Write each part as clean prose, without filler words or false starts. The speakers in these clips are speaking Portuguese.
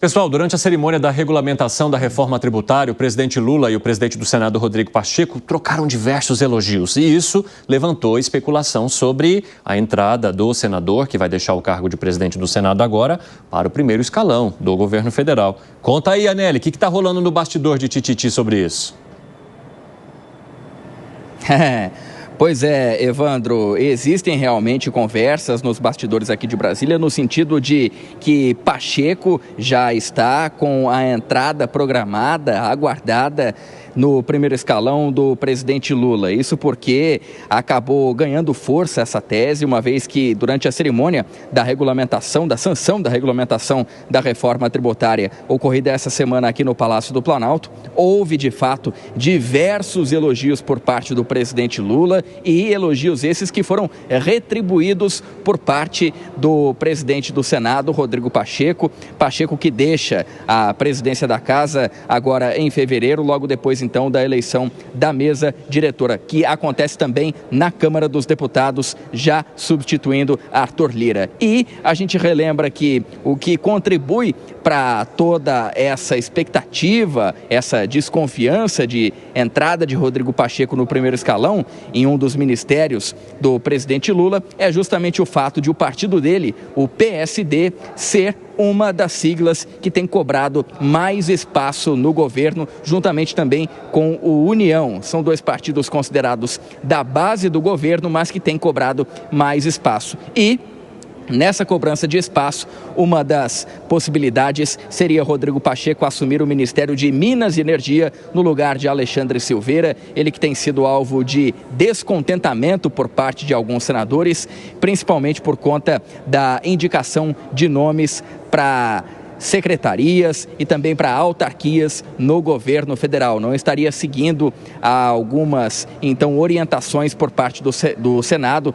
Pessoal, durante a cerimônia da regulamentação da reforma tributária, o presidente Lula e o presidente do Senado, Rodrigo Pacheco, trocaram diversos elogios. E isso levantou especulação sobre a entrada do senador, que vai deixar o cargo de presidente do Senado agora, para o primeiro escalão do governo federal. Conta aí, Anelli, o que está rolando no bastidor de Tititi sobre isso? Pois é, Evandro, existem realmente conversas nos bastidores aqui de Brasília no sentido de que Pacheco já está com a entrada programada, aguardada no primeiro escalão do presidente Lula. Isso porque acabou ganhando força essa tese, uma vez que durante a cerimônia da regulamentação, da sanção da regulamentação da reforma tributária ocorrida essa semana aqui no Palácio do Planalto, houve de fato diversos elogios por parte do presidente Lula e elogios esses que foram retribuídos por parte do presidente do Senado, Rodrigo Pacheco. Pacheco que deixa a presidência da casa agora em fevereiro, logo depois então da eleição da mesa diretora, que acontece também na Câmara dos Deputados, já substituindo Arthur Lira. E a gente relembra que o que contribui para toda essa expectativa, essa desconfiança de entrada de Rodrigo Pacheco no primeiro escalão, em um dos ministérios do presidente Lula, é justamente o fato de o partido dele, o PSD, ser uma das siglas que tem cobrado mais espaço no governo, juntamente também com o União. São dois partidos considerados da base do governo, mas que têm cobrado mais espaço. E nessa cobrança de espaço, uma das possibilidades seria Rodrigo Pacheco assumir o Ministério de Minas e Energia no lugar de Alexandre Silveira, ele que tem sido alvo de descontentamento por parte de alguns senadores, principalmente por conta da indicação de nomes para secretarias e também para autarquias no governo federal. Não estaria seguindo algumas, então, orientações por parte do Senado.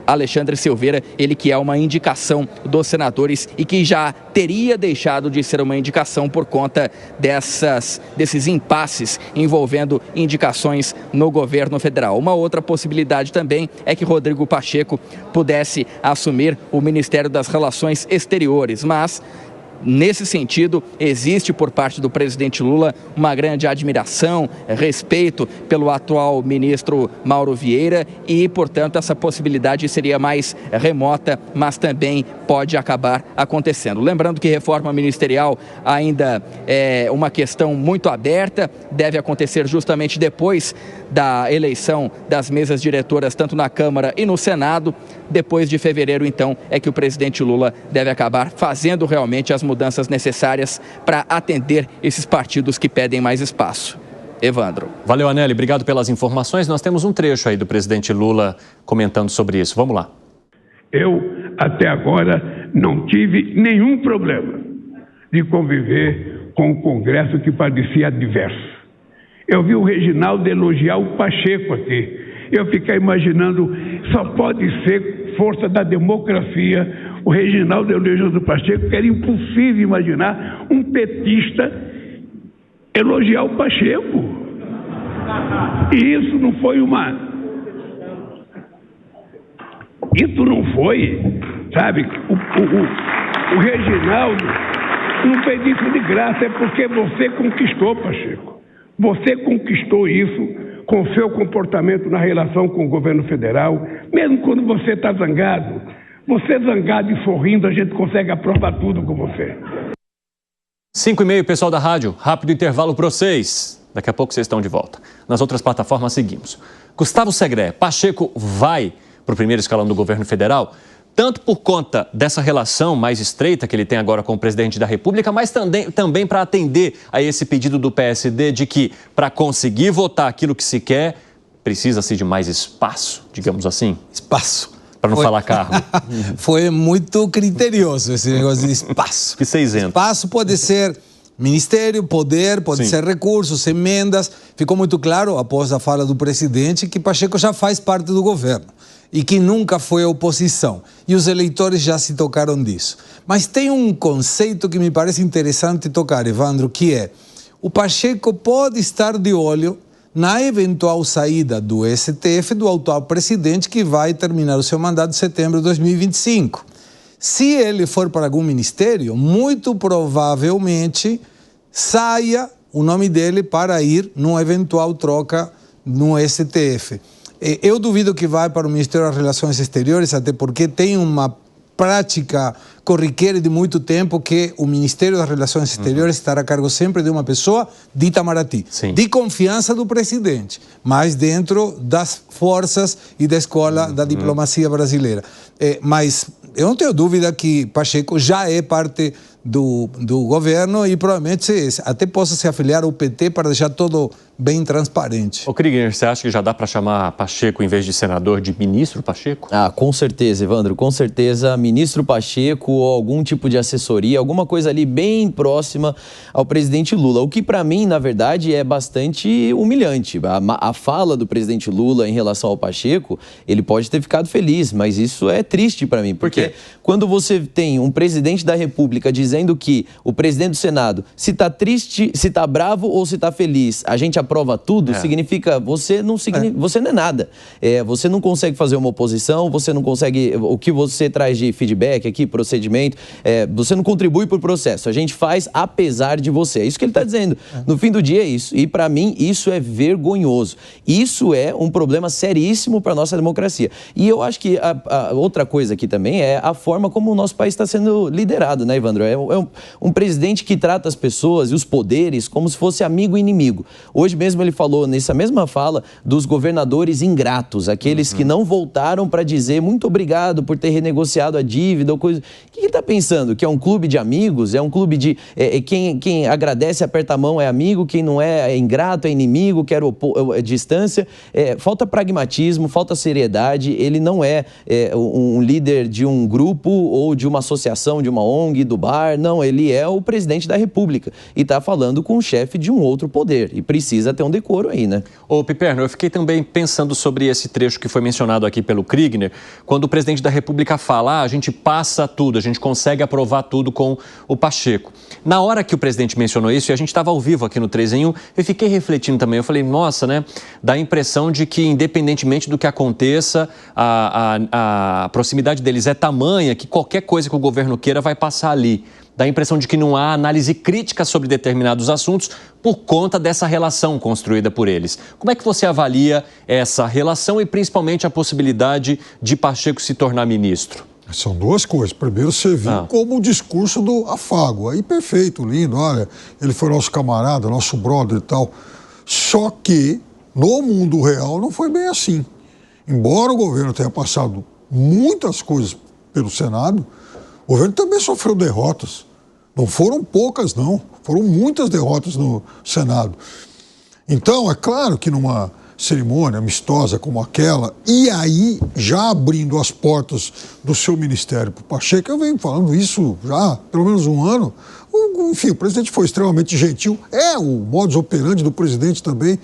Alexandre Silveira, ele que é uma indicação dos senadores e que já teria deixado de ser uma indicação por conta desses impasses envolvendo indicações no governo federal. Uma outra possibilidade também é que Rodrigo Pacheco pudesse assumir o Ministério das Relações Exteriores, mas nesse sentido, existe por parte do presidente Lula uma grande admiração, respeito pelo atual ministro Mauro Vieira e, portanto, essa possibilidade seria mais remota, mas também pode acabar acontecendo. Lembrando que reforma ministerial ainda é uma questão muito aberta, deve acontecer justamente depois da eleição das mesas diretoras, tanto na Câmara e no Senado. Depois de fevereiro, então, é que o presidente Lula deve acabar fazendo realmente as mudanças necessárias para atender esses partidos que pedem mais espaço. Evandro. Valeu, Anelli. Obrigado pelas informações. Nós temos um trecho aí do presidente Lula comentando sobre isso. Vamos lá. Eu, até agora, não tive nenhum problema de conviver com o Congresso que parecia adverso. Eu vi o Reginaldo elogiar o Pacheco aqui. Eu fiquei imaginando, só pode ser força da democracia. O Reginaldo elogiando o Pacheco, que era impossível imaginar um petista elogiar o Pacheco. E isso não foi Isso não foi, sabe? O Reginaldo não fez isso de graça, é porque você conquistou, Pacheco. Você conquistou isso com o seu comportamento na relação com o governo federal, mesmo quando você está zangado. Você zangado e sorrindo, a gente consegue aprovar tudo com você. 5h30, pessoal da rádio. Rápido intervalo para vocês. Daqui a pouco vocês estão de volta. Nas outras plataformas seguimos. Gustavo Segré, Pacheco vai para o primeiro escalão do governo federal, tanto por conta dessa relação mais estreita que ele tem agora com o presidente da República, mas também para atender a esse pedido do PSD de que, para conseguir votar aquilo que se quer, precisa-se de mais espaço, digamos assim. Espaço. Para não falar cargo. Foi muito criterioso esse negócio de espaço. Que 600. Espaço pode ser ministério, poder, pode ser recursos, emendas. Ficou muito claro, após a fala do presidente, que Pacheco já faz parte do governo e que nunca foi oposição. E os eleitores já se tocaram disso. Mas tem um conceito que me parece interessante tocar, Evandro, que é: o Pacheco pode estar de olho na eventual saída do STF do atual presidente, que vai terminar o seu mandato em setembro de 2025. Se ele for para algum ministério, muito provavelmente saia o nome dele para ir numa eventual troca no STF. Eu duvido que vá para o Ministério das Relações Exteriores, até porque tem uma prática corriqueira de muito tempo que o Ministério das Relações Exteriores estará a cargo sempre de uma pessoa de Itamaraty, de confiança do presidente, mas dentro das forças e da escola da diplomacia brasileira. Mas eu não tenho dúvida que Pacheco já é parte do governo e provavelmente até possa se afiliar ao PT para deixar tudo bem transparente. Ô Krigner, você acha que já dá para chamar Pacheco, em vez de senador, de ministro Pacheco? Ah, com certeza, Evandro, com certeza, ministro Pacheco ou algum tipo de assessoria, alguma coisa ali bem próxima ao presidente Lula, o que para mim, na verdade, é bastante humilhante. A fala do presidente Lula em relação ao Pacheco, ele pode ter ficado feliz, mas isso é triste para mim, porque quando você tem um presidente da República dizendo que o presidente do Senado, se está triste, se está bravo ou se está feliz, a gente aprova tudo, significa você não é nada. Você não consegue fazer uma oposição, você não consegue, o que você traz de feedback aqui, procedimento, você não contribui para o processo. A gente faz apesar de você. É isso que ele está dizendo. No fim do dia é isso. E para mim isso é vergonhoso. Isso é um problema seríssimo para a nossa democracia. E eu acho que a outra coisa aqui também é a forma como o nosso país está sendo liderado, né, Evandro? É um presidente que trata as pessoas e os poderes como se fosse amigo e inimigo. Hoje mesmo ele falou, nessa mesma fala, dos governadores ingratos, aqueles que não voltaram para dizer muito obrigado por ter renegociado a dívida ou coisa. O que ele está pensando? Que é um clube de amigos? É um clube de... quem agradece, aperta a mão é amigo, quem não é ingrato, é inimigo, quer distância. Falta pragmatismo, falta seriedade. Ele não é um líder de um grupo ou de uma associação, de uma ONG, do bar. Não, ele é o presidente da República e está falando com o chefe de um outro poder e precisa ter um decoro aí, né? Ô, Piperno, eu fiquei também pensando sobre esse trecho que foi mencionado aqui pelo Krigner, quando o presidente da República fala, a gente passa tudo, a gente consegue aprovar tudo com o Pacheco. Na hora que o presidente mencionou isso, e a gente estava ao vivo aqui no 3 em 1, eu fiquei refletindo também, eu falei, nossa, né, dá a impressão de que independentemente do que aconteça, a proximidade deles é tamanha que qualquer coisa que o governo queira vai passar ali. Dá a impressão de que não há análise crítica sobre determinados assuntos por conta dessa relação construída por eles. Como é que você avalia essa relação e principalmente a possibilidade de Pacheco se tornar ministro? São duas coisas. Primeiro, você viu como o discurso do afago. Aí, perfeito, lindo, olha, ele foi nosso camarada, nosso brother e tal. Só que, no mundo real, não foi bem assim. Embora o governo tenha passado muitas coisas pelo Senado, o governo também sofreu derrotas. Não foram poucas, não. Foram muitas derrotas no Senado. Então, é claro que numa cerimônia amistosa como aquela, e aí já abrindo as portas do seu ministério para o Pacheco, eu venho falando isso já há pelo menos um ano, enfim, o presidente foi extremamente gentil, o modus operandi do presidente também,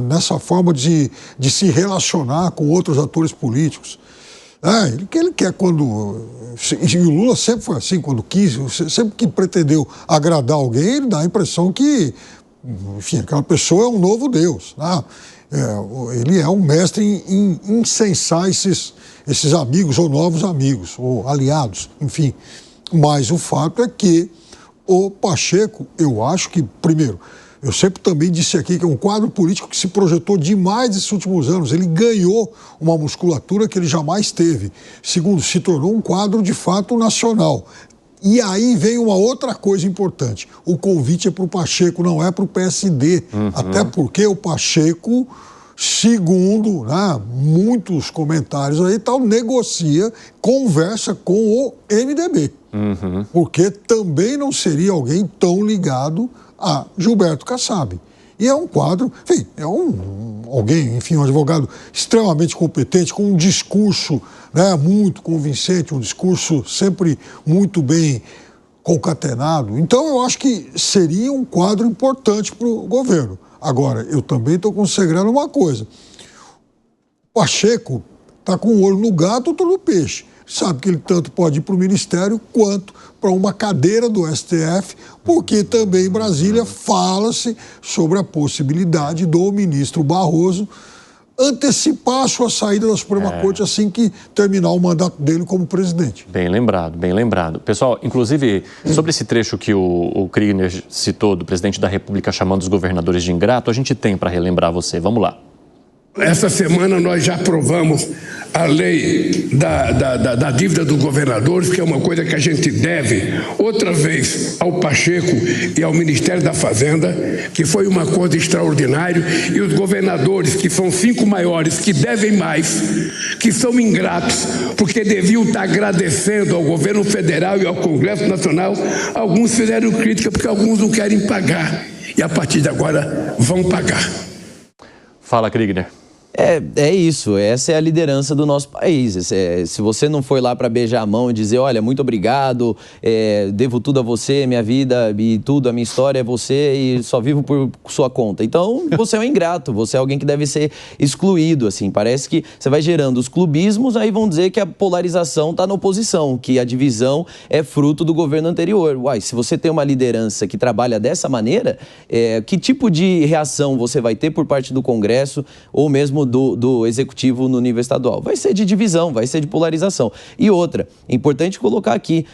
nessa forma de se relacionar com outros atores políticos. Ele quer quando... E o Lula sempre foi assim, quando quis, sempre que pretendeu agradar alguém, ele dá a impressão que, enfim, aquela pessoa é um novo Deus. Ele é um mestre em incensar esses amigos ou novos amigos, ou aliados, enfim. Mas o fato é que o Pacheco, eu acho que, primeiro, eu sempre também disse aqui que é um quadro político que se projetou demais nesses últimos anos. Ele ganhou uma musculatura que ele jamais teve. Segundo, se tornou um quadro de fato nacional. E aí vem uma outra coisa importante. O convite é para o Pacheco, não é para o PSD. Até porque o Pacheco, segundo muitos comentários aí, negocia, conversa com o MDB. Porque também não seria alguém tão ligado a Gilberto Kassab. E é um quadro, enfim, um advogado extremamente competente, com um discurso muito convincente, um discurso sempre muito bem concatenado. Então, eu acho que seria um quadro importante para o governo. Agora, eu também estou consagrando uma coisa. O Pacheco está com o olho no gato, outro no peixe. Sabe que ele tanto pode ir para o Ministério quanto para uma cadeira do STF, porque também em Brasília fala-se sobre a possibilidade do ministro Barroso antecipar a sua saída da Suprema Corte assim que terminar o mandato dele como presidente. Bem lembrado, bem lembrado. Pessoal, inclusive, sobre esse trecho que o Kriegner citou do presidente da República chamando os governadores de ingrato, a gente tem para relembrar você. Vamos lá. Essa semana nós já aprovamos a lei da dívida dos governadores, que é uma coisa que a gente deve outra vez ao Pacheco e ao Ministério da Fazenda, que foi um acordo extraordinário, e os governadores, que são 5 maiores, que devem mais, que são ingratos, porque deviam estar agradecendo ao governo federal e ao Congresso Nacional, alguns fizeram crítica porque alguns não querem pagar, e a partir de agora vão pagar. Fala, Kriegner. É isso, essa é a liderança do nosso país. Se você não foi lá para beijar a mão e dizer, olha, muito obrigado, devo tudo a você, minha vida e tudo, a minha história é você e só vivo por sua conta. Então, você é um ingrato, você é alguém que deve ser excluído, assim. Parece que você vai gerando os clubismos, aí vão dizer que a polarização está na oposição, que a divisão é fruto do governo anterior. Uai, se você tem uma liderança que trabalha dessa maneira, que tipo de reação você vai ter por parte do Congresso ou mesmo do Executivo no nível estadual? Vai ser de divisão, vai ser de polarização. E outra, importante colocar aqui,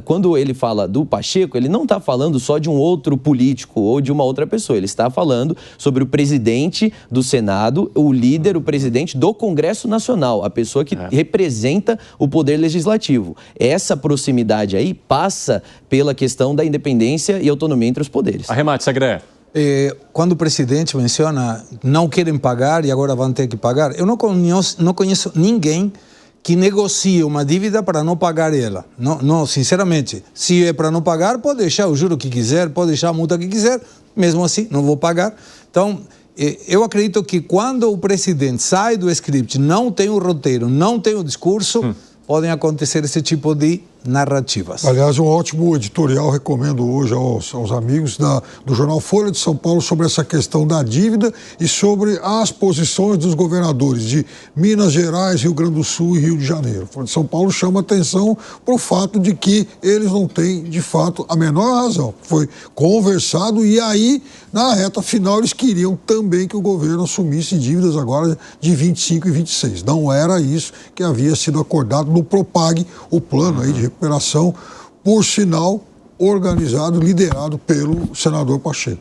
quando ele fala do Pacheco, ele não está falando só de um outro político ou de uma outra pessoa, ele está falando sobre o presidente do Senado, o líder, o presidente do Congresso Nacional, a pessoa que representa o poder legislativo. Essa proximidade aí passa pela questão da independência e autonomia entre os poderes. Arremate, Segré. Quando o presidente menciona não querem pagar e agora vão ter que pagar, eu não conheço ninguém que negocie uma dívida para não pagar ela. Não, sinceramente, se é para não pagar, pode deixar o juro que quiser, pode deixar a multa que quiser, mesmo assim não vou pagar. Então, eu acredito que quando o presidente sai do script, não tem o roteiro, não tem o discurso, podem acontecer esse tipo de narrativas. Aliás, um ótimo editorial, recomendo hoje aos amigos do jornal Folha de São Paulo sobre essa questão da dívida e sobre as posições dos governadores de Minas Gerais, Rio Grande do Sul e Rio de Janeiro. Folha de São Paulo chama atenção para o fato de que eles não têm, de fato, a menor razão. Foi conversado e aí, na reta final, eles queriam também que o governo assumisse dívidas agora de 25 e 26. Não era isso que havia sido acordado no Propag, o plano aí de recuperação, por sinal, organizado, liderado pelo senador Pacheco.